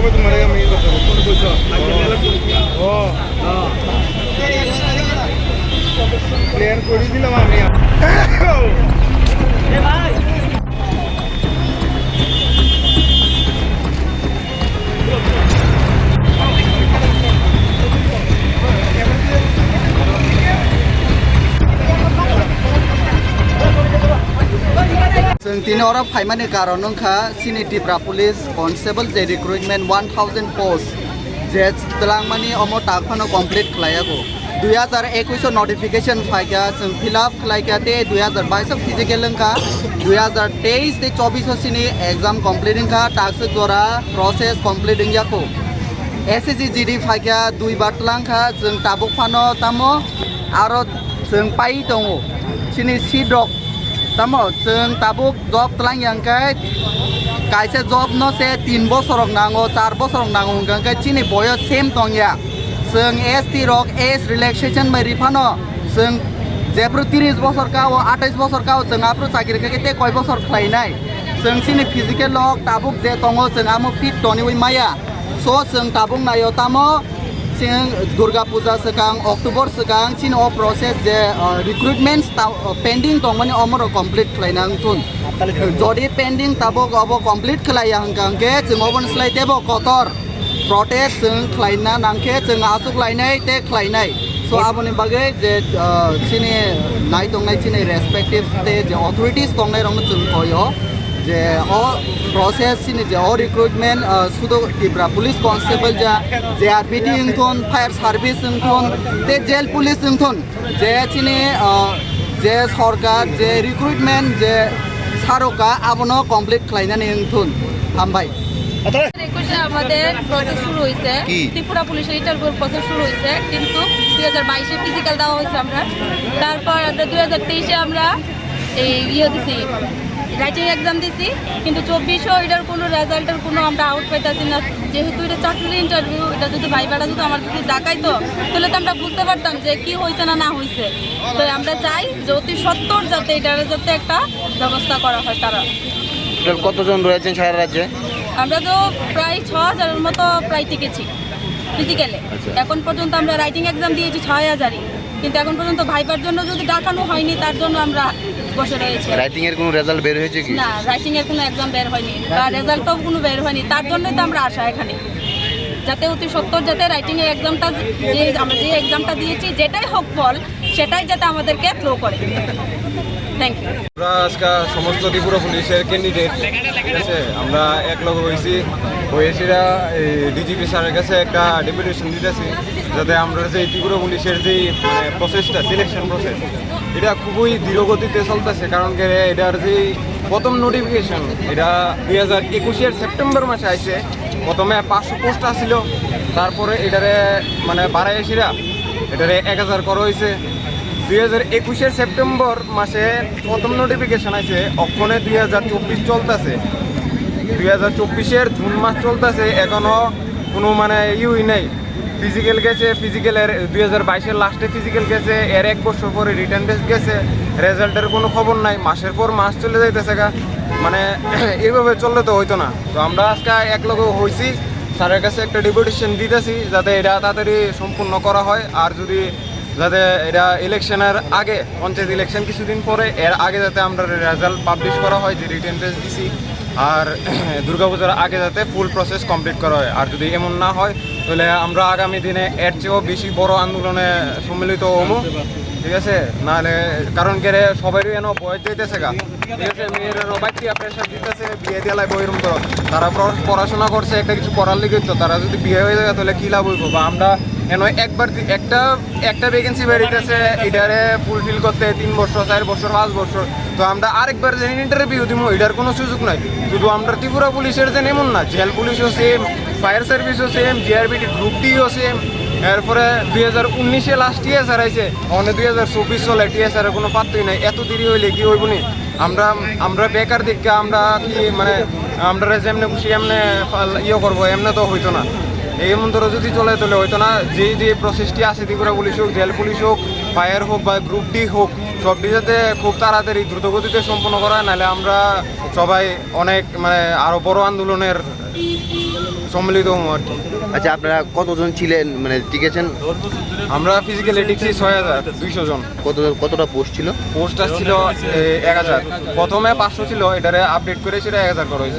হবে তোমার আমি ও প্লেয়ার করে দিলাম আমি जों दिनै अराव फाइमानि कारनखा सिनि टिप्रा पुलिस कनस्टेबल जे रिक्रुटमेंट 1000 पोस्ट जे तलांगमानि अमो टाकफानो कमप्लीट खालायागो 2021 नोटिफिकेशन फाइका जों फिलअप खालायका ते 2022 फिजिकल का 2023 ते 24 सिनि एग्जाम कमप्लीटिंग का टास्क द्वारा प्रोसेस कमप्लीटिंग याको एसएससी जीडी फाइका 2 बार तलांखा जों टाबुक फानो तामो आरो जों पाइ दङ सिनि सिड्रक Tamo, जों tabuk job telang yang kai kaise job no se 3 bosorok nango 4 bosorok nango hinggang kai chini boyo same tong ya जों ST rok age relaxation mai rifano जों jebru 30 bosor ka o 28 bosor ka o जों apru sakir ka te koi bosor khlainai जों chini physical log tabuk je tongo जों amo fit toni ui maya so जों tabuk nayo tamo जों Durga Puja sekang Oktober sekang chini o process je recruitment pending tong mani omoro complete khlainang tun jodi pending tabo obo complete khlaya hangkang ke जों obon slai tebo kotor protest जों khlaina nangke जों asuk lainai te khlainai so aboni bagai je chini nai tongnai chini respective te je authorities tongnai rong जों koyo जे ओ process सिनि जे ओ recruitment सुदो Tipra police constable जा जे RPT इंथोन fire service इंथोन ते jail police इंथोन जे चिनि जे सरकार जे recruitment जे सारोका आबनो complete खालायनानै इंथोन हामबाय আমাদের প্রসেস শুরু হয়েছে ত্রিপুরা পুলিশের ইন্টারভিউ প্রসেস শুরু হয়েছে কিন্তু 2022 ফিজিক্যাল দেওয়া হয়েছে আমরা তারপর 2023 আমরা এই দিছি রাইটিং এক্সাম দিছি কিন্তু 24 এটার কোনো রেজাল্টের কোনো আমরা আউট পাইতাছি না যেহেতু এটা চাকরির ইন্টারভিউ এটা যদি ভাইবাটা যদি আমার যদি ডাকাইতো তাহলে তো আমরা বুঝতে পারতাম যে কি হয়েছে না হয়েছে তো আমরা চাই যে অতি সত্বর যাতে এটার যাতে একটা ব্যবস্থা করা হয় তারা কতজন রয়েছেন সারা রাজ্যে আমরা তো প্রায় 6000-এর মতো প্রায় টিকেছি ফিজিক্যালে এখন পর্যন্ত আমরা রাইটিং এক্সাম দিয়েছি 6000-ই কিন্তু এখন পর্যন্ত ভাইবার জন্য যদি ডাকানো হয়নি তার জন্য আমরা বসে রয়েছি রাইটিং এর কোনো রেজাল্ট বের হয়েছে কি না রাইটিং এর কোনো এক্সাম বের হয়নি বা রেজাল্টও কোনো বের হয়নি তার জন্যই তো আমরা আসা এখানে যাতে অতি সত্বর যাতে রাইটিং এর এক্সামটা যে আমরা যে এক্সামটা দিয়েছি যেটাই হোক ফল সেটাই যাতে আমাদেরকে থ্রো করে থ্যাংক ইউ আমরা আজকে সমস্ত ত্রিপুরা পুলিশের ক্যান্ডিডেট ঠিক আছে আমরা একলগ হয়েছিরা ডিজিপি স্যারের কাছে একটা ডেপুটেশন দিতেছি যাতে আমরা যে ত্রিপুরা পুলিশের যে মানে প্রসেসটা সিলেকশন প্রসেস এটা খুবই ধীরগতিতে চলতেছে কারণ এটার যে প্রথম নোটিফিকেশন এটা 2021 সেপ্টেম্বর মাসে আসছে প্রথমে 500 পোস্ট আসছিল তারপরে এটারে মানে বাড়াইছিরা এটারে 1000 করা হয়েছে 2021 সেপ্টেম্বর মাসে প্রথম নোটিফিকেশন আছে অক্ষণে 2024 চলতেছে 2024 জুন মাস চলতেছে এখনো কোনো মানে ইউই নেই ফিজিক্যাল গেছে ফিজিক্যালের 2022 লাস্টে ফিজিক্যাল গেছে এর 1 বছর পরে রিটার্ন টেস্ট গেছে রেজাল্টের কোনো খবর নাই মাসের পর মাস চলে যাইতেছে মানে এইভাবে চললে তো হইতো না তো আমরা আজকে একলগে হয়েছি স্যারের কাছে একটা ডেপুটেশন দিতেছি যাতে এটা তাড়াতাড়ি সম্পূর্ণ করা হয় আর যদি যাতে এটা ইলেকশনের আগে পঞ্চায়েত ইলেকশন কিছুদিন পরে এর আগে যাতে আমরা রেজাল্ট পাবলিশ করা হয় যে রিটেন টেস্ট দিছি আর দুর্গাপূজার আগে যাতে ফুল প্রসেস কমপ্লিট করা হয় আর যদি এমন না হয় তাহলে আমরা আগামী দিনে এর চেয়েও বেশি বড় আন্দোলনে সম্মিলিত হবো ঠিক আছে নাহলে কারণ কেড়ে সবাই এনে বয়স যাইতেছে ঠিক আছে মেয়েরাও বাচ্চা প্রেশার দিতেছে বিয়ে দিয়ে লাগবে এরকম তো তারা পড়াশোনা করছে একটা কিছু করার লিগে তো তারা যদি বিয়ে হয়ে যায় তাহলে কী লাভ হইব বা আমরা এনে একবার একটা ভ্যাকেন্সি বেরিয়েছে এটারে ফুলফিল করতে 3 বছর 4 বছর 5 বছর তো আমরা আরেকবার যে ইন্টারভিউ দিব এটার কোনো সুযোগ নাই শুধু আমরা ত্রিপুরা পুলিশের যে এমন না জেল পুলিশও সেম ফায়ার সার্ভিসও সেম জিআরবিটি গ্রুপ ডিও সেম এরপরে 2019 লাস্ট টিএসআর আইছে অনেক 2024 চলে টিএসআরের কোনো পাত্রই নাই এত দেরি হইলে কি হইব নি আমরা বেকার দিককে আমরা কি মানে আমরা যেমনি খুশি এমনি ইয়ে করবো এমনি তো হইতো না এমন ধরো যদি চলে তাহলে হইতো না যে প্রসেসটি আছে ত্রিপুরা পুলিশ হোক জেল পুলিশ হোক ফায়ার হোক বা গ্রুপ ডি হোক সবটি যাতে খুব তাড়াতাড়ি দ্রুতগতিতে সম্পন্ন করা হয় নাহলে আমরা সবাই অনেক মানে আরও বড় আন্দোলনের সম্মিলিত হবো আর কি। আচ্ছা আপনারা কতজন ছিলেন মানে টিকেছেন? আমরা ফিজিক্যালি টিকছি 6200 জন। কতটা পোস্ট ছিল? পোস্টার ছিল 1000। প্রথমে 500 ছিল, এটারে আপডেট করে সেটা 1000 করা হয়েছে।